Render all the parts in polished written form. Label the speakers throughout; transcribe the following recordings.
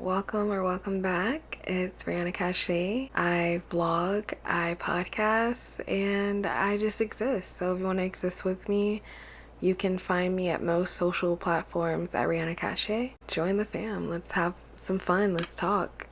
Speaker 1: welcome back. It's Brianna Cache. I vlog, I podcast, and I just exist. So if you want to exist with me, you can find me at most social platforms at Rihanna Cache. Join the fam. Let's have some fun. Let's talk.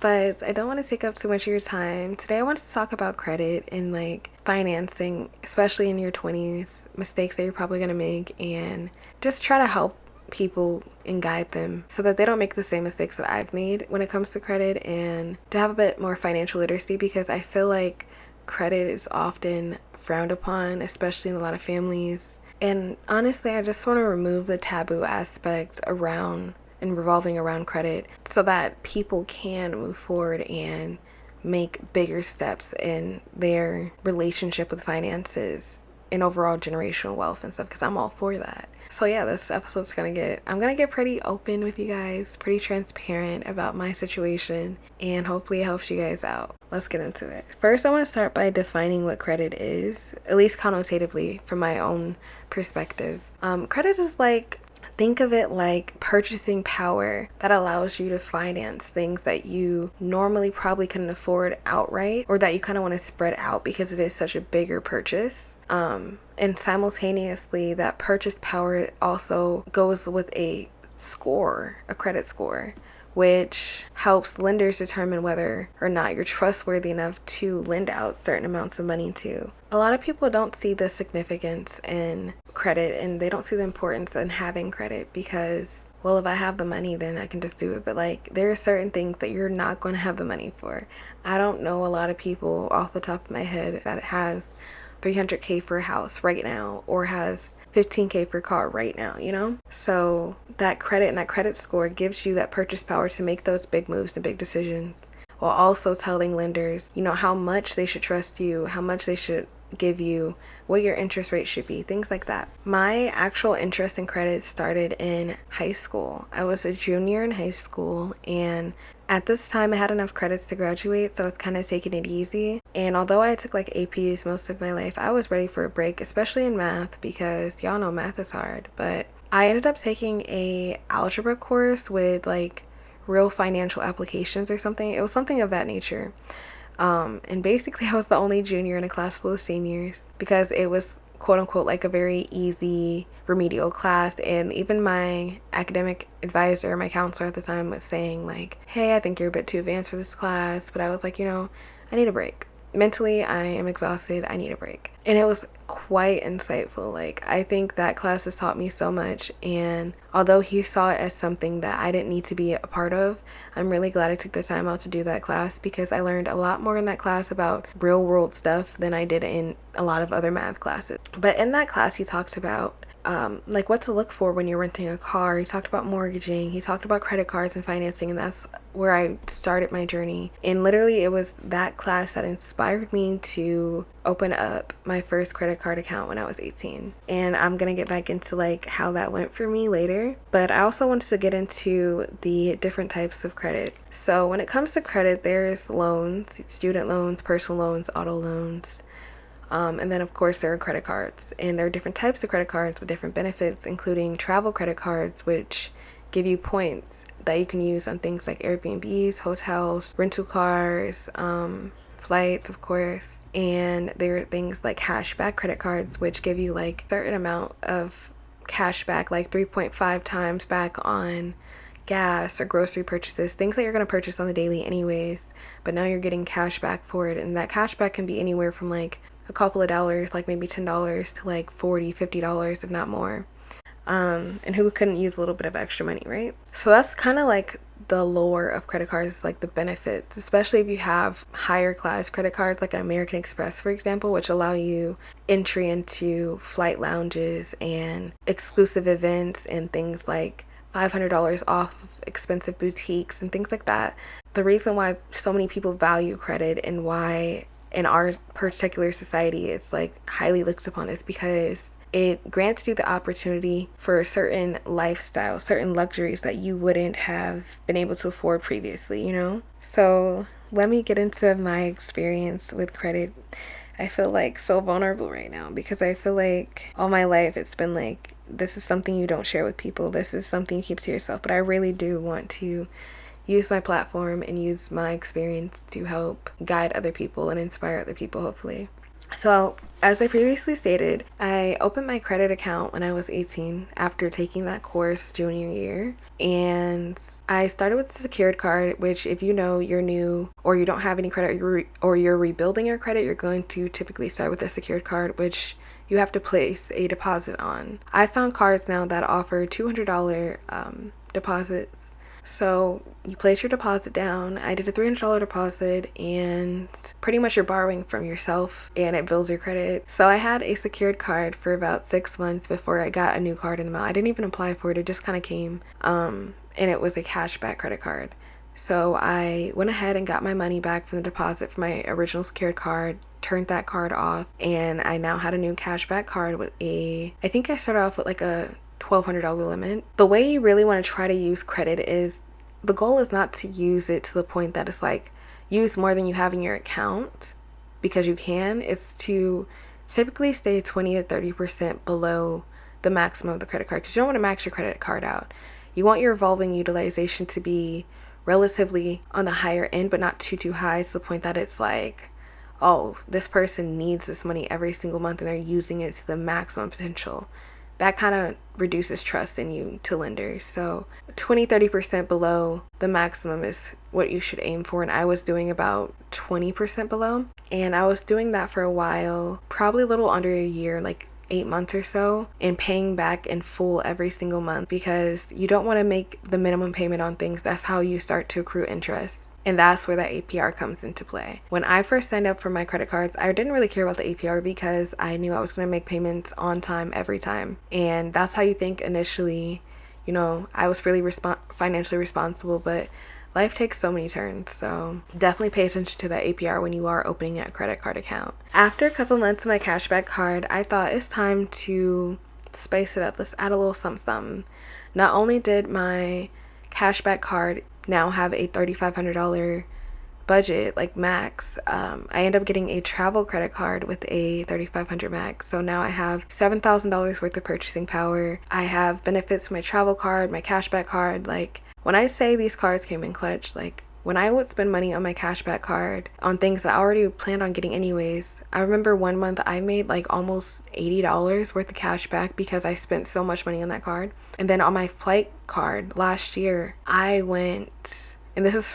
Speaker 1: But I don't want to take up too much of your time. Today I wanted to talk about credit and financing, especially in your 20s, mistakes that you're probably going to make, and just try to help people and guide them so that they don't make the same mistakes that I've made when it comes to credit, and to have a bit more financial literacy, because I feel like credit is often frowned upon, especially in a lot of families. And honestly, I just want to remove the taboo aspect around and revolving around credit so that people can move forward and make bigger steps in their relationship with finances and overall generational wealth and stuff, because I'm all for that. So yeah, this episode's I'm gonna get pretty open with you guys, pretty transparent about my situation, and hopefully it helps you guys out. Let's get into it. First, I want to start by defining what credit is, at least connotatively from my own perspective. Credit is think of it like purchasing power that allows you to finance things that you normally probably couldn't afford outright, or that you kind of want to spread out because it is such a bigger purchase. And simultaneously, that purchase power also goes with a credit score, which helps lenders determine whether or not you're trustworthy enough to lend out certain amounts of money to. A lot of people don't see the significance in credit, and they don't see the importance in having credit because, well, if I have the money, then I can just do it. But there are certain things that you're not going to have the money for. I don't know a lot of people off the top of my head that has $300K for a house right now, or has $15K for a car right now, So that credit and that credit score gives you that purchase power to make those big moves and big decisions, while also telling lenders, how much they should trust you, how much they should give you, what your interest rate should be, things like that. My actual interest in credit started in high school. I was a junior in high school, and at this time I had enough credits to graduate, so I was kind of taking it easy. And although I took APs most of my life, I was ready for a break, especially in math, because y'all know math is hard. But I ended up taking a algebra course with real financial applications or something. It was something of that nature. And basically I was the only junior in a class full of seniors, because it was quote unquote a very easy remedial class. And even my academic advisor, my counselor at the time, was saying hey, I think you're a bit too advanced for this class. But I was I need a break. Mentally, I am exhausted. I need a break. And it was quite insightful. I think that class has taught me so much. And although he saw it as something that I didn't need to be a part of, I'm really glad I took the time out to do that class, because I learned a lot more in that class about real world stuff than I did in a lot of other math classes. But in that class, he talked about what to look for when you're renting a car. He talked about mortgaging. He talked about credit cards and financing, and that's where I started my journey. And literally, it was that class that inspired me to open up my first credit card account when I was 18. And I'm gonna get back into how that went for me later. But I also wanted to get into the different types of credit. So when it comes to credit, there's loans, student loans, personal loans, auto loans. And then, of course, there are credit cards, and there are different types of credit cards with different benefits, including travel credit cards, which give you points that you can use on things like Airbnbs, hotels, rental cars, flights, of course. And there are things like cashback credit cards, which give you a certain amount of cash back, 3.5 times back on gas or grocery purchases, things that you're going to purchase on the daily anyways, but now you're getting cash back for it. And that cash back can be anywhere from a couple of dollars, maybe $10 to $40, $50, if not more. And who couldn't use a little bit of extra money, right? So that's kind of the lore of credit cards, the benefits, especially if you have higher class credit cards like an American Express, for example, which allow you entry into flight lounges and exclusive events and things like $500 off of expensive boutiques and things like that. The reason why so many people value credit and why in our particular society it's highly looked upon is because it grants you the opportunity for certain lifestyles, certain luxuries that you wouldn't have been able to afford previously, So let me get into my experience with credit. I feel so vulnerable right now, because I feel all my life it's been this is something you don't share with people. This is something you keep to yourself. But I really do want to use my platform and use my experience to help guide other people and inspire other people, hopefully. So, as I previously stated, I opened my credit account when I was 18 after taking that course junior year. And I started with a secured card, which, if you know you're new or you don't have any credit or you're rebuilding your credit, you're going to typically start with a secured card, which you have to place a deposit on. I found cards now that offer $200 deposits. So you place your deposit down. I did a $300 deposit, and pretty much you're borrowing from yourself and it builds your credit. So I had a secured card for about 6 months before I got a new card in the mail. I didn't even apply for it. It just kind of came. And it was a cashback credit card. So I went ahead and got my money back from the deposit for my original secured card, turned that card off, and I now had a new cashback card with I think I started off with like a $1,200 limit. The way you really want to try to use credit is, the goal is not to use it to the point that it's like use more than you have in your account because you can. It's to typically stay 20 to 30% below the maximum of the credit card, because you don't want to max your credit card out. You want your revolving utilization to be relatively on the higher end, but not too high to the point that it's like, oh, this person needs this money every single month and they're using it to the maximum potential. That kind of reduces trust in you to lenders. So 20-30% below the maximum is what you should aim for. And I was doing about 20% below. And I was doing that for a while, probably a little under a year, like 8 months or so, and paying back in full every single month, because you don't want to make the minimum payment on things. That's how you start to accrue interest. And that's where that APR comes into play. When I first signed up for my credit cards, I didn't really care about the APR because I knew I was going to make payments on time every time. And that's how you think initially, you know, I was really financially responsible, but life takes so many turns. So definitely pay attention to that APR when you are opening a credit card account. After a couple months of my cashback card, I thought it's time to spice it up. Let's add a little something. Not only did my cashback card now have a $3,500 budget, like max, I ended up getting a travel credit card with a $3,500 max. So now I have $7,000 worth of purchasing power. I have benefits from my travel card, my cashback card. Like, when I say these cards came in clutch, like when I would spend money on my cashback card on things that I already planned on getting anyways, I remember one month I made like almost $80 worth of cash back because I spent so much money on that card. And then on my flight card last year, I went, and this is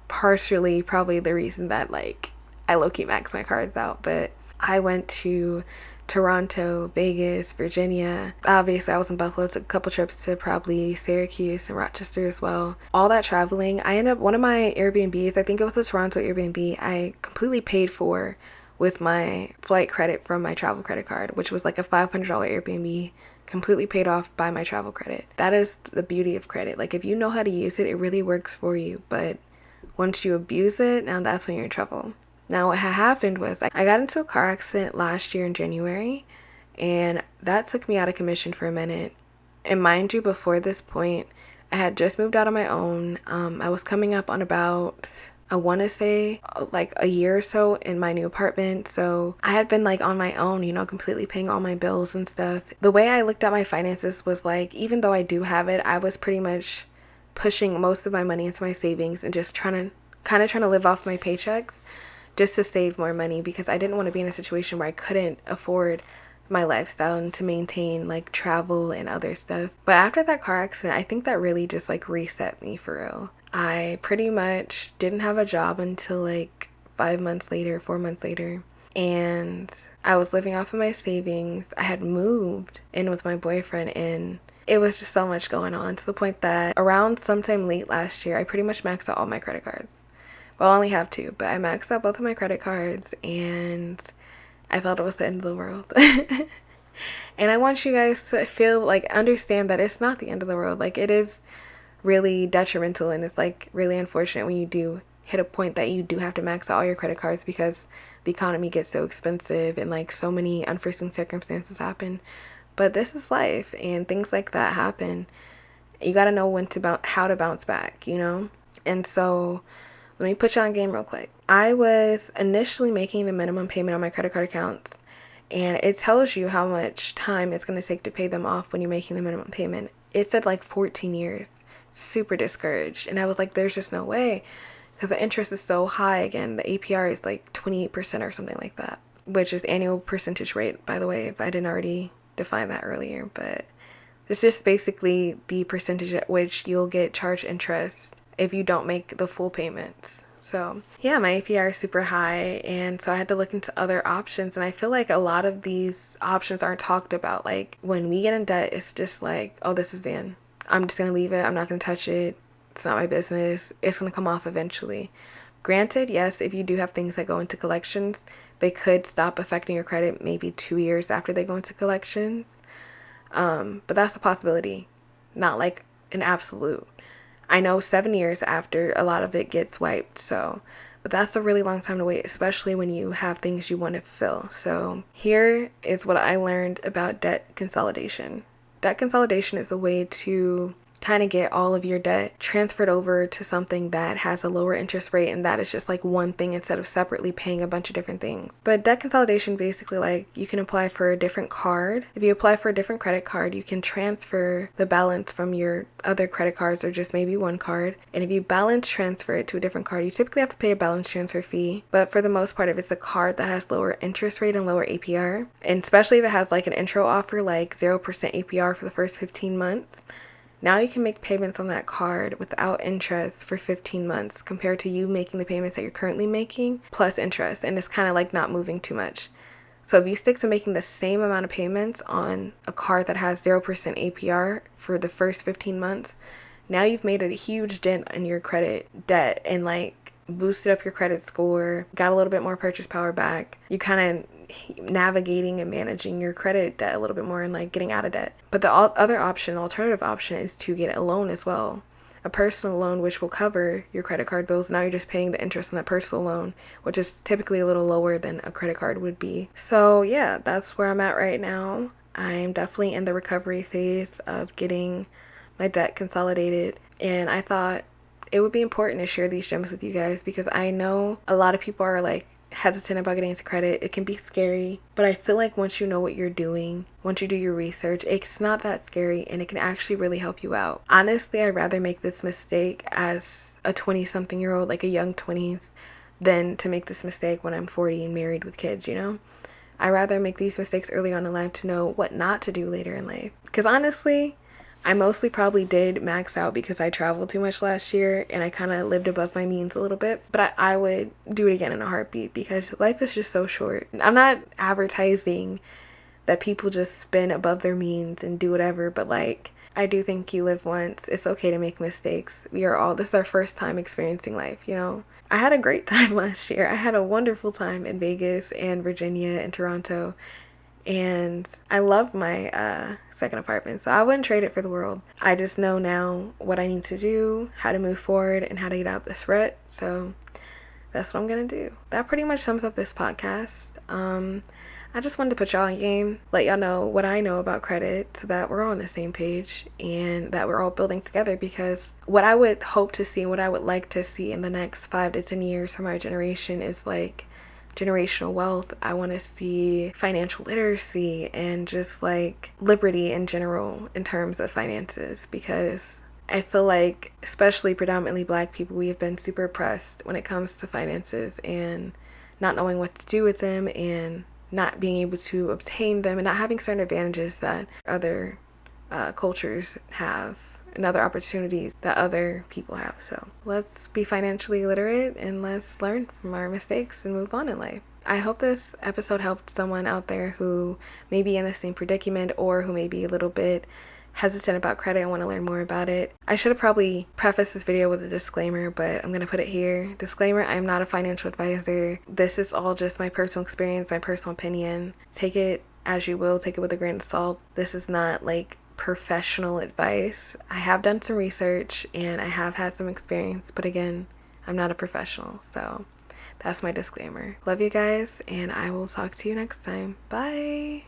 Speaker 1: partially probably the reason that like I low-key maxed my cards out, but I went to Toronto, Vegas, Virginia. Obviously, I was in Buffalo. Took a couple trips to probably Syracuse and Rochester as well. All that traveling. I ended up, one of my Airbnbs, I think it was the Toronto Airbnb, I completely paid for with my flight credit from my travel credit card, which was like a $500 Airbnb, completely paid off by my travel credit. That is the beauty of credit. Like, if you know how to use it, it really works for you. But once you abuse it, now that's when you're in trouble. Now, what had happened was I got into a car accident last year in January, and that took me out of commission for a minute. And mind you, before this point, I had just moved out on my own. I was coming up on about, I want to say, like a year or so in my new apartment. So I had been like on my own, you know, completely paying all my bills and stuff. The way I looked at my finances was like, even though I do have it, I was pretty much pushing most of my money into my savings and just trying to live off my paychecks, just to save more money, because I didn't want to be in a situation where I couldn't afford my lifestyle and to maintain like travel and other stuff. But after that car accident, I think that really just like reset me for real. I pretty much didn't have a job until like 4 months later. And I was living off of my savings. I had moved in with my boyfriend, and it was just so much going on to the point that around sometime late last year, I pretty much maxed out all my credit cards. Well, I only have 2, but I maxed out both of my credit cards, and I thought it was the end of the world. And I want you guys to understand that it's not the end of the world. Like, it is really detrimental, and it's like really unfortunate when you do hit a point that you do have to max out all your credit cards because the economy gets so expensive and like so many unforeseen circumstances happen. But this is life, and things like that happen. You got to know how to bounce back, you know? And so let me put you on game real quick. I was initially making the minimum payment on my credit card accounts, and it tells you how much time it's going to take to pay them off when you're making the minimum payment. It said like 14 years super discouraged. And I was like, there's just no way, because the interest is so high. Again, the APR is like 28% or something like that, which is annual percentage rate, by the way, if I didn't already define that earlier. But it's just basically the percentage at which you'll get charged interest if you don't make the full payments. So yeah, my APR is super high, and so I had to look into other options. And I feel like a lot of these options aren't talked about. Like when we get in debt, it's just like, oh, this is the end. I'm just gonna leave it. I'm not gonna touch it. It's not my business. It's gonna come off eventually. Granted, yes, if you do have things that go into collections, they could stop affecting your credit maybe 2 years after they go into collections. But that's a possibility, not like an absolute. I know 7 years after a lot of it gets wiped, so, but that's a really long time to wait, especially when you have things you want to fill. So here is what I learned about debt consolidation. Debt consolidation is a way to kind of get all of your debt transferred over to something that has a lower interest rate, and that is just like one thing instead of separately paying a bunch of different things. But debt consolidation, basically, like you can apply for a different card. If you apply for a different credit card, you can transfer the balance from your other credit cards or just maybe one card. And if you balance transfer it to a different card, you typically have to pay a balance transfer fee. But for the most part, if it's a card that has lower interest rate and lower APR, and especially if it has like an intro offer like 0% APR for the first 15 months, now you can make payments on that card without interest for 15 months compared to you making the payments that you're currently making plus interest. And it's kind of like not moving too much. So if you stick to making the same amount of payments on a card that has 0% APR for the first 15 months, now you've made a huge dent in your credit debt and like boosted up your credit score, got a little bit more purchase power back. You kind of navigating and managing your credit debt a little bit more and like getting out of debt. But the other option, alternative option, is to get a loan as well. A personal loan, which will cover your credit card bills. Now you're just paying the interest on that personal loan, which is typically a little lower than a credit card would be. So yeah, that's where I'm at right now. I'm definitely in the recovery phase of getting my debt consolidated, and I thought it would be important to share these gems with you guys because I know a lot of people are like hesitant about getting into credit. It can be scary, but I feel like once you know what you're doing, once you do your research, it's not that scary and it can actually really help you out. Honestly, I'd rather make this mistake as a 20-something-year-old, like a young 20s, than to make this mistake when I'm 40 and married with kids, you know? I'd rather make these mistakes early on in life to know what not to do later in life. Because honestly, I mostly probably did max out because I traveled too much last year and I kind of lived above my means a little bit. But I would do it again in a heartbeat because life is just so short. I'm not advertising that people just spend above their means and do whatever, but like, I do think you live once. It's okay to make mistakes. This is our first time experiencing life, you know? I had a great time last year. I had a wonderful time in Vegas and Virginia and Toronto. And I love my second apartment, so I wouldn't trade it for the world. I just know now what I need to do, how to move forward, and how to get out this rut. So that's what I'm gonna do. That pretty much sums up this podcast. I just wanted to put y'all on game, let y'all know what I know about credit so that we're all on the same page and that we're all building together, because what I would hope to see, what I would like to see in the next 5 to 10 years from our generation is like generational wealth. I want to see financial literacy and just like liberty in general in terms of finances, because I feel like especially predominantly Black people, we have been super oppressed when it comes to finances and not knowing what to do with them and not being able to obtain them and not having certain advantages that other cultures have and other opportunities that other people have. So let's be financially literate and let's learn from our mistakes and move on in life. I hope this episode helped someone out there who may be in the same predicament or who may be a little bit hesitant about credit and want to learn more about it. I should have probably prefaced this video with a disclaimer, but I'm going to put it here. Disclaimer, I am not a financial advisor. This is all just my personal experience, my personal opinion. Take it as you will, take it with a grain of salt. This is not like professional advice. I have done some research and I have had some experience, but again, I'm not a professional, so that's my disclaimer. Love you guys, and I will talk to you next time. Bye.